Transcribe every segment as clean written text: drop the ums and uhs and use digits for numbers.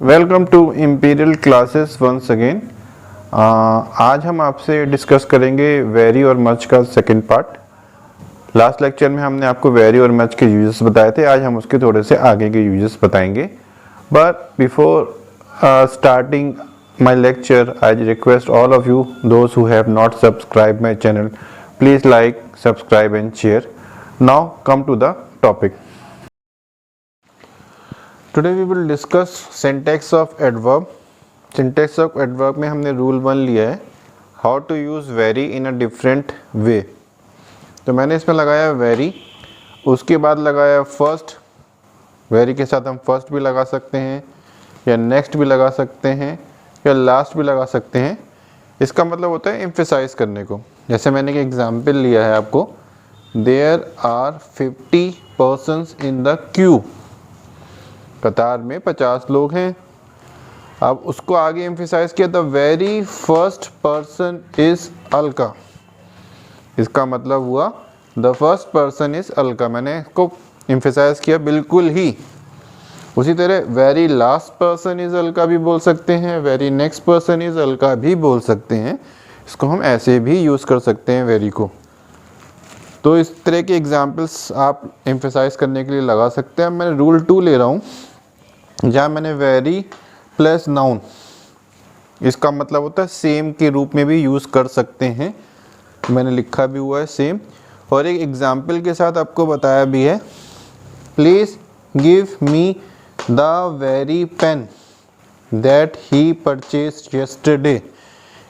Welcome to Imperial classes once again. आज हम आपसे डिस्कस करेंगे वेरी और मच का सेकंड पार्ट। लास्ट लेक्चर में हमने आपको वेरी और मच के यूजेस बताए थे, आज हम उसके थोड़े से आगे के यूजेस बताएंगे। But before starting my lecture, I request all of you, those who have not subscribed my channel, please like, subscribe and share. Now come to the topic. Today we will discuss syntax of adverb. Syntax of adverb में हमने rule 1 लिया है, how to use very in a different way. तो मैंने इसमें लगाया very, उसके बाद लगाया first. very के साथ हम first भी लगा सकते हैं या next भी लगा सकते हैं या लास्ट भी लगा सकते हैं। इसका मतलब होता है एम्फेसाइज करने को। जैसे मैंने एक एग्जाम्पल लिया है आपको, there are 50 persons in the queue, कतार में 50 लोग हैं। अब उसको आगे एम्फेसाइज किया, the very first person is Alka. इसका मतलब हुआ the first person is Alka, मैंने इसको एम्फेसाइज किया बिल्कुल ही। उसी तरह very last person is Alka भी बोल सकते हैं, very next person is Alka भी बोल सकते हैं। इसको हम ऐसे भी यूज़ कर सकते हैं वेरी को। तो इस तरह के एग्जांपल्स आप एम्फेसाइज करने के लिए लगा सकते हैं। मैं रूल 2 ले रहा हूँ, जहाँ मैंने वेरी प्लस नाउन, इसका मतलब होता है सेम के रूप में भी यूज़ कर सकते हैं। मैंने लिखा भी हुआ है सेम, और एक एग्जाम्पल के साथ आपको बताया भी है। Please give me the very pen that he purchase yesterday.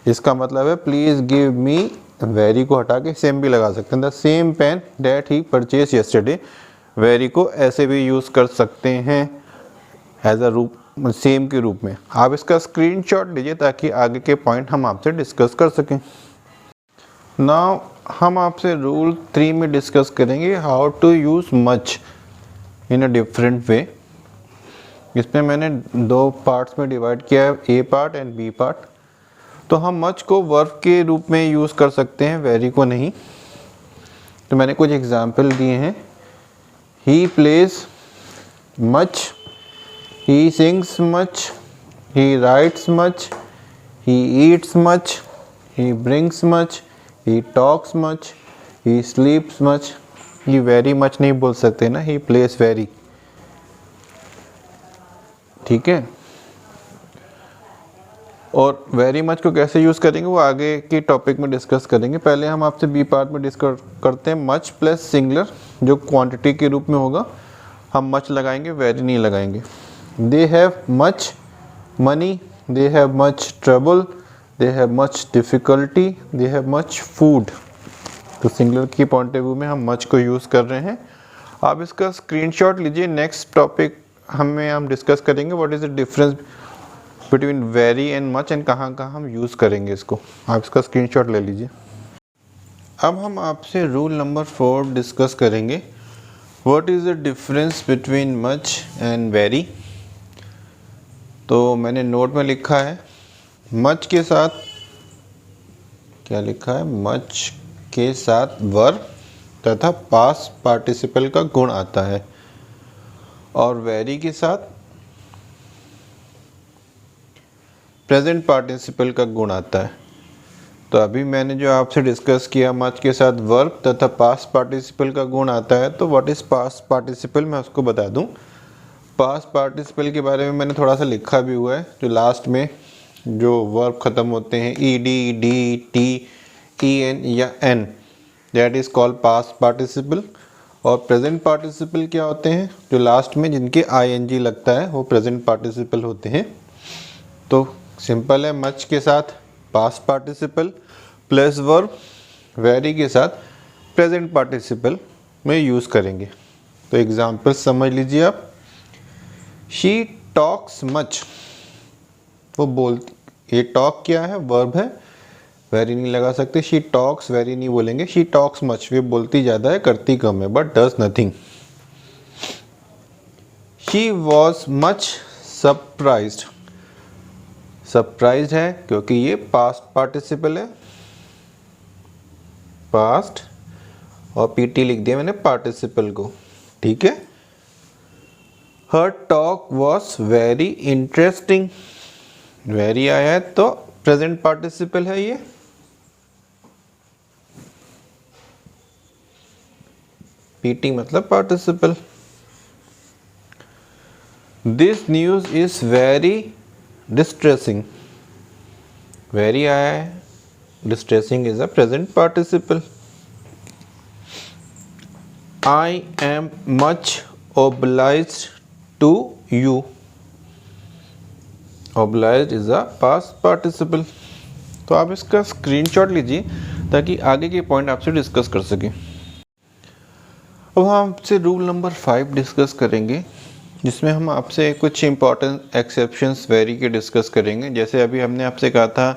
इसका मतलब है प्लीज़ गिव मी, वेरी को हटा के सेम भी लगा सकते हैं, the same pen that he purchase yesterday. Very को ऐसे भी यूज़ कर सकते हैं एज अ रूप, सेम के रूप में। आप इसका स्क्रीनशॉट लीजिए ताकि आगे के पॉइंट हम आपसे डिस्कस कर सकें। नाउ हम आपसे रूल 3 में डिस्कस करेंगे how to use much in a different way. इसमें मैंने 2 पार्ट्स में डिवाइड किया है, A part and B part. तो हम मच को वर्ब के रूप में यूज़ कर सकते हैं, वेरी को नहीं। तो मैंने कुछ एग्जाम्पल दिए हैं। He plays much, he sings much, he rights much, he eats much, he brings much, he talks much, he स्लीप्स much. ये वेरी मच नहीं बोल सकते ना, ही प्लेज वेरी। ठीक है, और वेरी मच को कैसे यूज़ करेंगे वो आगे के टॉपिक में डिस्कस करेंगे। पहले हम आपसे बी पार्ट में डिस्कस करते हैं मच प्लस सिंगुलर, जो क्वांटिटी के रूप में होगा। हम मच लगाएंगे, वेरी नहीं लगाएंगे। They have much money, they have much trouble, they have much difficulty, they have much food. तो सिंगुलर की पॉइंट ऑफ व्यू में हम मच को यूज़ कर रहे हैं। आप इसका स्क्रीनशॉट लीजिए। नेक्स्ट टॉपिक हम डिस्कस करेंगे what is the difference between very and much and कहाँ कहाँ हम यूज़ करेंगे इसको। आप इसका स्क्रीनशॉट ले लीजिए। अब हम आपसे रूल नंबर 4 डिस्कस करेंगे, what is the difference between much and very. तो मैंने नोट में लिखा है, मच के साथ क्या लिखा है, मच के साथ वर्ब तथा पास्ट पार्टिसिपल का गुण आता है, और वेरी के साथ प्रेजेंट पार्टिसिपल का गुण आता है। तो अभी मैंने जो आपसे डिस्कस किया, मच के साथ वर्ब तथा पास्ट पार्टिसिपल का गुण आता है। तो व्हाट इज़ पास्ट पार्टिसिपल, मैं उसको बता दूं। पास्ट पार्टिसिपल के बारे में मैंने थोड़ा सा लिखा भी हुआ है। जो लास्ट में जो वर्ब ख़त्म होते हैं E D, D, T, E N या N, that is called past participle. और प्रेजेंट पार्टिसिपल क्या होते हैं, जो लास्ट में जिनके आई एन जी लगता है वो प्रेजेंट पार्टिसिपल होते हैं। तो सिंपल है, मच के साथ past participle plus verb, very के साथ प्रेजेंट पार्टिसिपल में यूज़ करेंगे। तो एग्जाम्पल समझ लीजिए आप। शी टॉक्स मच, वो बोलती, ये टॉक क्या है, वर्ब है, वेरी नहीं लगा सकते। शी टॉक्स, वेरी नहीं बोलेंगे। शी टॉक्स मच, वे बोलती ज़्यादा है करती कम है, but does nothing. She was much surprised, surprised है क्योंकि ये पास्ट पार्टिसिपल है, पास्ट, और पीटी लिख दिया मैंने पार्टिसिपल को। ठीक है, हर talk was very interesting. Very आया है तो प्रेजेंट पार्टिसिपल है ये। पीटी मतलब participle. This news is very distressing. Very आया है, distressing is a present participle. I am much obliged to you। obliged is a past participle। तो आप इसका स्क्रीनशॉट लीजिए ताकि आगे के पॉइंट आपसे डिस्कस कर सकें। अब हम आपसे रूल नंबर 5 डिस्कस करेंगे, जिसमें हम आपसे कुछ इंपॉर्टेंट एक्सेप्शंस वेरी के डिस्कस करेंगे। जैसे अभी हमने आपसे कहा था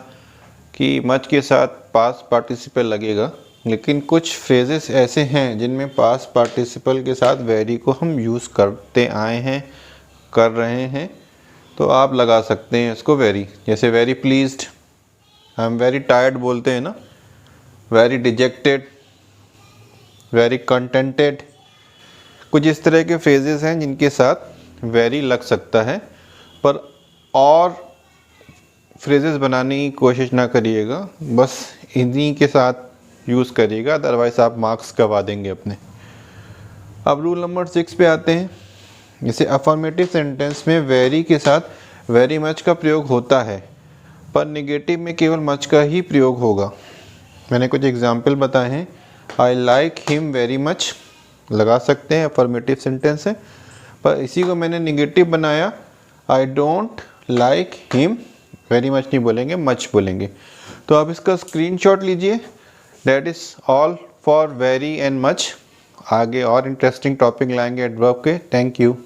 कि मच के साथ पास्ट पार्टिसिपल लगेगा, लेकिन कुछ फ्रेजेस ऐसे हैं जिनमें पास्ट पार्टिसिपल के साथ वेरी को हम यूज़ करते आए हैं, कर रहे हैं, तो आप लगा सकते हैं इसको वेरी। जैसे वेरी प्लीज्ड, हम वेरी टायर्ड बोलते हैं ना, वेरी डिजेक्टेड, वेरी कंटेंटेड, कुछ इस तरह के फ्रेजेस हैं जिनके साथ वेरी लग सकता है। पर और फ्रेजेस बनाने की कोशिश ना करिएगा, बस इन्हीं के साथ यूज़ करिएगा, अदरवाइज आप मार्क्स गवा देंगे अपने। अब रूल नंबर 6 पे आते हैं। जैसे अफर्मेटिव सेंटेंस में वेरी के साथ वेरी मच का प्रयोग होता है, पर नेगेटिव में केवल मच का ही प्रयोग होगा। मैंने कुछ एग्जाम्पल बताए हैं। I like him very much लगा सकते हैं, अफर्मेटिव सेंटेंस है, पर इसी को मैंने नेगेटिव बनाया, I don't like him very much नहीं बोलेंगे, मच बोलेंगे। तो आप इसका स्क्रीनशॉट लीजिए। That is all for very and much. आगे और इंटरेस्टिंग टॉपिक लाएंगे एडवर्ब के। Thank you.